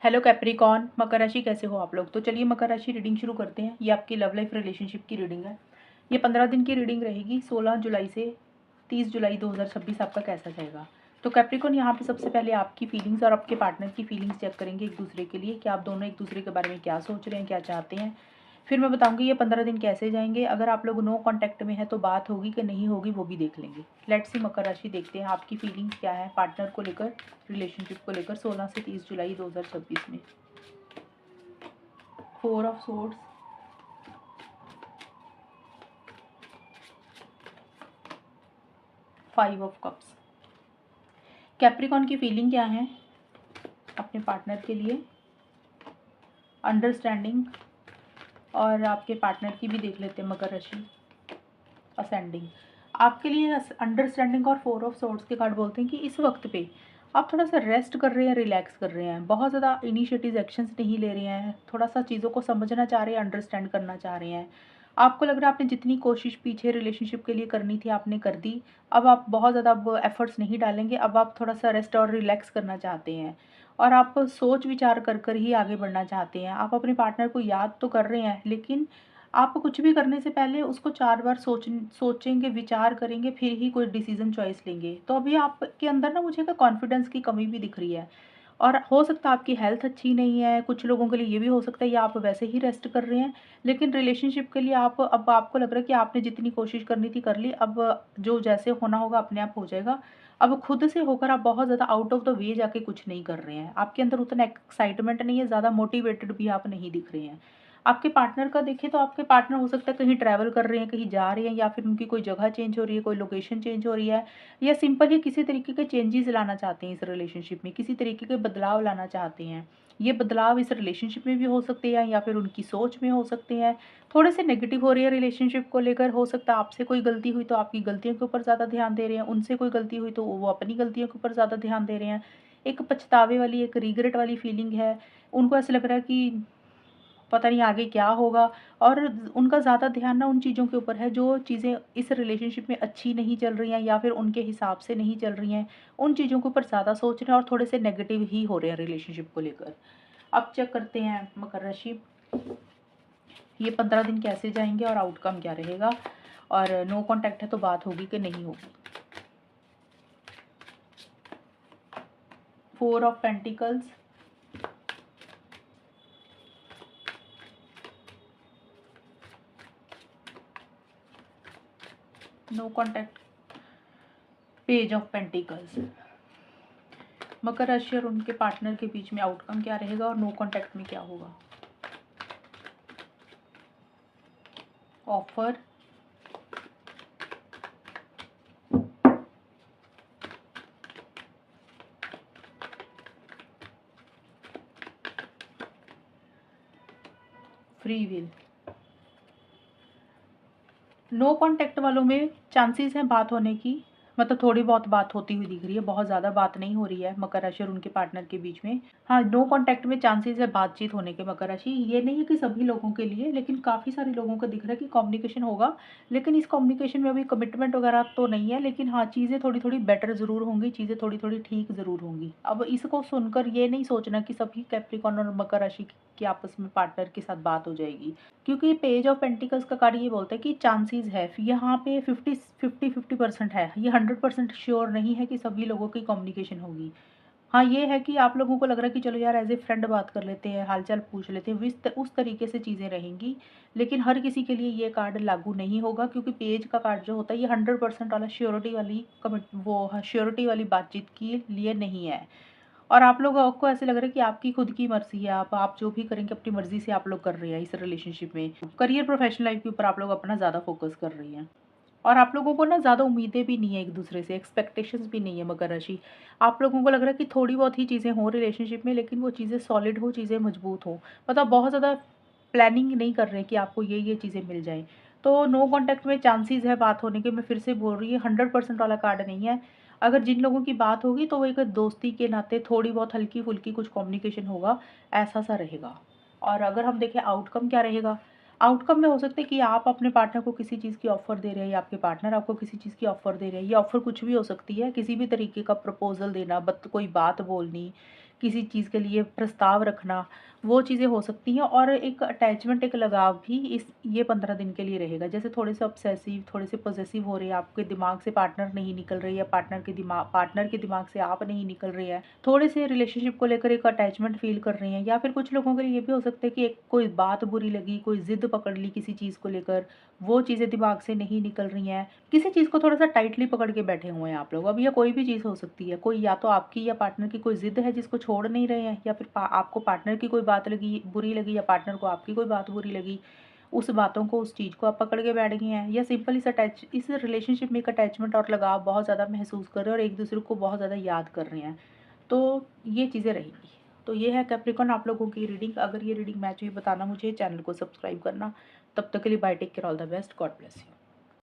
Hello Capricorn, मकर राशि कैसे हो आप लोग। तो चलिए मकर राशि रीडिंग शुरू करते हैं। ये आपकी लव लाइफ रिलेशनशिप की रीडिंग है। ये 15 दिन की रीडिंग रहेगी। 16 जुलाई से 30 जुलाई 2026 आपका कैसा जाएगा। तो कैप्रिकॉन, यहाँ पे सबसे पहले आपकी फीलिंग्स और आपके पार्टनर की फीलिंग्स चेक करेंगे एक दूसरे के लिए कि आप दोनों एक दूसरे के बारे में क्या सोच रहे हैं, क्या चाहते हैं। फिर मैं बताऊंगी ये 15 दिन कैसे जाएंगे। अगर आप लोग नो कांटेक्ट में है तो बात होगी कि नहीं होगी वो भी देख लेंगे। लेट्स सी मकर राशि, देखते हैं आपकी फीलिंग्स क्या है पार्टनर को लेकर, रिलेशनशिप को लेकर 16 से 30 जुलाई 2026 में। 4 of swords, 5 of cups. Capricorn की फीलिंग क्या है अपने पार्टनर के लिए, अंडरस्टैंडिंग, और आपके पार्टनर की भी देख लेते हैं मकर राशि, असेंडिंग। आपके लिए अंडरस्टैंडिंग और 4 ऑफ सोर्ड्स के कार्ड बोलते हैं कि इस वक्त पे आप थोड़ा सा रेस्ट कर रहे हैं, रिलैक्स कर रहे हैं, बहुत ज़्यादा इनिशिएटिव एक्शंस नहीं ले रहे हैं, थोड़ा सा चीज़ों को समझना चाह रहे हैं, अंडरस्टैंड करना चाह रहे हैं। आपको लग रहा है आपने जितनी कोशिश पीछे रिलेशनशिप के लिए करनी थी आपने कर दी। अब आप बहुत ज़्यादा अब एफर्ट्स नहीं डालेंगे, अब आप थोड़ा सा रेस्ट और रिलैक्स करना चाहते हैं और आप सोच विचार कर कर ही आगे बढ़ना चाहते हैं। आप अपने पार्टनर को याद तो कर रहे हैं, लेकिन आप कुछ भी करने से पहले उसको 4 बार सोचेंगे, विचार करेंगे, फिर ही कोई डिसीजन चॉइस लेंगे। तो अभी आपके अंदर ना मुझे कॉन्फिडेंस की कमी भी दिख रही है और हो सकता है आपकी हेल्थ अच्छी नहीं है। कुछ लोगों के लिए ये भी हो सकता है या आप वैसे ही रेस्ट कर रहे हैं, लेकिन रिलेशनशिप के लिए आप अब आपको लग रहा है कि आपने जितनी कोशिश करनी थी कर ली। अब जो जैसे होना होगा अपने आप हो जाएगा। अब खुद से होकर आप बहुत ज़्यादा आउट ऑफ द वे जाके कुछ नहीं कर रहे हैं। आपके अंदर उतना एक्साइटमेंट नहीं है, ज़्यादा मोटिवेटेड भी आप नहीं दिख रहे हैं। आपके पार्टनर का देखें तो आपके पार्टनर हो सकता है कहीं ट्रैवल कर रहे हैं, कहीं जा रहे हैं, या फिर उनकी कोई जगह चेंज हो रही है, कोई लोकेशन चेंज हो रही है, या सिंपल ही किसी तरीके के चेंजेस लाना चाहते हैं इस रिलेशनशिप में, किसी तरीके के बदलाव लाना चाहते हैं। ये बदलाव इस रिलेशनशिप में भी हो सकते हैं या फिर उनकी सोच में हो सकते हैं। थोड़े से नेगेटिव हो रही है रिलेशनशिप को लेकर। हो सकता है आपसे कोई गलती हुई तो आपकी गलतियों के ऊपर ज़्यादा ध्यान दे रहे हैं, उनसे कोई गलती हुई तो वो अपनी गलतियों के ऊपर ज़्यादा ध्यान दे रहे हैं। एक पछतावे वाली, एक रिग्रेट वाली फीलिंग है। उनको ऐसा लग रहा है कि पता नहीं आगे क्या होगा, और उनका ज़्यादा ध्यान ना उन चीज़ों के ऊपर है जो चीज़ें इस रिलेशनशिप में अच्छी नहीं चल रही हैं या फिर उनके हिसाब से नहीं चल रही हैं। उन चीज़ों के ऊपर ज़्यादा सोच रहे हैं और थोड़े से नेगेटिव ही हो रहे हैं रिलेशनशिप को लेकर। अब चेक करते हैं मकर राशि, ये 15 दिन कैसे जाएंगे और आउटकम क्या रहेगा, और नो कॉन्टैक्ट है तो बात होगी कि नहीं होगी। 4 of pentacles, no contact, page of pentacles. मकर राशि और उनके पार्टनर के बीच में आउटकम क्या रहेगा और नो कॉन्टैक्ट में क्या होगा। Offer, free will. No contact वालों में चांसेस हैं बात होने की, मतलब थोड़ी बहुत बात होती हुई दिख रही है, बहुत ज़्यादा बात नहीं हो रही है मकर राशि और उनके पार्टनर के बीच में। हाँ, नो कॉन्टैक्ट में चांसेस है बातचीत होने के मकर राशि। ये नहीं है कि सभी लोगों के लिए, लेकिन काफ़ी सारे लोगों को दिख रहा है कि कम्युनिकेशन होगा, लेकिन इस कम्युनिकेशन में अभी कमिटमेंट वगैरह तो नहीं है, लेकिन हाँ चीज़ें थोड़ी थोड़ी बेटर ज़रूर होंगी, चीज़ें थोड़ी थोड़ी ठीक ज़रूर होंगी। अब इसको सुनकर ये नहीं सोचना कि सभी कैप्रिकॉर्न और मकर राशि की आपस में पार्टनर के साथ बात हो जाएगी, क्योंकि पेज ऑफ पेंटिकल्स का कार्ड ये बोलता है कि चांसेस है यहाँ पे 50-50% है। ये 100% श्योर नहीं है कि सभी लोगों की कम्युनिकेशन होगी। हाँ, ये है कि आप लोगों को लग रहा है कि चलो यार एज ए फ्रेंड बात कर लेते हैं, हालचाल पूछ लेते हैं, उस तरीके से चीज़ें रहेंगी। लेकिन हर किसी के लिए ये कार्ड लागू नहीं होगा, क्योंकि पेज का कार्ड जो होता है ये 100% वाला श्योरिटी वाली श्योरिटी वाली बातचीत के लिए नहीं है। और आप लोगों को ऐसे लग रहा है कि आपकी खुद की मर्ज़ी है, आप जो भी करेंगे अपनी मर्ज़ी से आप लोग कर रहे हैं इस रिलेशनशिप में। करियर प्रोफेशनल लाइफ के ऊपर आप लोग अपना ज़्यादा फोकस कर रही हैं, और आप लोगों को ना ज़्यादा उम्मीदें भी नहीं है एक दूसरे से, एक्सपेक्टेशंस भी नहीं है मकर राशि। आप लोगों को लग रहा है कि थोड़ी बहुत ही चीज़ें हों रिलेशनशिप में, लेकिन वो चीज़ें सॉलिड हो, चीज़ें मजबूत हों। मतलब बहुत ज़्यादा प्लानिंग नहीं कर रहे कि आपको ये चीज़ें मिल जाएँ। तो नो कॉन्टैक्ट में चांसेस है बात होने के, मैं फिर से बोल रही हूँ 100% वाला कार्ड नहीं है। अगर जिन लोगों की बात होगी तो वो एक दोस्ती के नाते थोड़ी बहुत हल्की-फुल्की कुछ कम्युनिकेशन होगा, ऐसा-सा रहेगा। और अगर हम देखें आउटकम क्या रहेगा, आउटकम में हो सकता है कि आप अपने पार्टनर को किसी चीज़ की ऑफ़र दे रहे हैं या आपके पार्टनर आपको किसी चीज़ की ऑफ़र दे रहे हैं। ये ऑफ़र कुछ भी हो सकती है, किसी भी तरीके का प्रपोज़ल देना, कोई बात बोलनी, किसी चीज़ के लिए प्रस्ताव रखना, वो चीज़ें हो सकती हैं। और एक अटैचमेंट, एक लगाव भी इस ये 15 दिन के लिए रहेगा। जैसे थोड़े से ऑब्सेसिव, थोड़े से पॉसेसिव हो रहे हैं, आपके दिमाग से पार्टनर नहीं निकल रही है, पार्टनर के दिमाग से आप नहीं निकल रहे हैं, थोड़े से रिलेशनशिप को लेकर एक अटैचमेंट फील कर रहे हैं। या फिर कुछ लोगों के लिए ये भी हो सकता है कि एक कोई बात बुरी लगी, कोई ज़िद पकड़ ली किसी चीज़ को लेकर, वो चीज़ें दिमाग से नहीं निकल रही हैं। किसी चीज़ को थोड़ा-सा टाइटली पकड़ के बैठे हुए हैं आप लोग। अब ये कोई भी चीज़ हो सकती है, कोई या तो आपकी या पार्टनर की कोई ज़िद है जिसको छोड़ नहीं रहे हैं, या फिर आपको पार्टनर की कोई बात लगी, बुरी लगी, या पार्टनर को आपकी कोई बात बुरी लगी, उस बातों को, उस चीज़ को आप पकड़ के बैठ गए हैं, या सिंपल इस रिलेशनशिप में एक अटैचमेंट और लगाव बहुत ज़्यादा महसूस कर रहे हैं और एक-दूसरे को बहुत ज़्यादा याद कर रहे हैं। तो ये चीज़ें रहेंगी। तो ये है कैप्रिकॉर्न आप लोगों की रीडिंग। अगर ये रीडिंग मैच हुई बताना मुझे, चैनल को सब्सक्राइब करना। तब तक के लिए bye, take care, all the best, God bless you.